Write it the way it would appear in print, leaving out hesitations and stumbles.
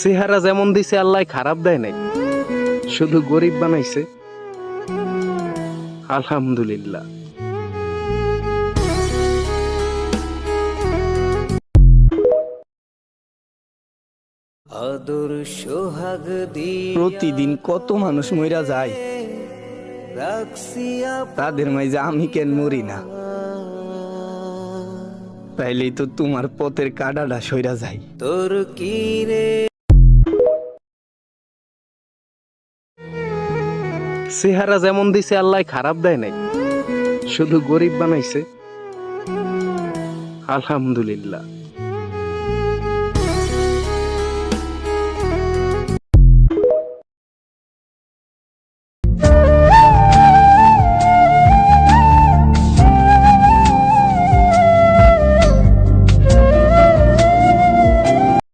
চেহারা যেমন দিছে আল্লাহ খারাপ দেয় নাই, শুধু গরিব বানাইছে। আলহামদুলিল্লাহ। প্রতিদিন কত মানুষ মইরা যায়, তাদের মাঝে আমি কেন মরি না? তাইলেই তো তোমার পথের কাঁটাটা সইরা যায়। তোর কি রে চেহারা যেমন দিছে আল্লাহ খারাপ দেয় নাই, শুধু গরিব বানাইছে। আলহামদুলিল্লাহ।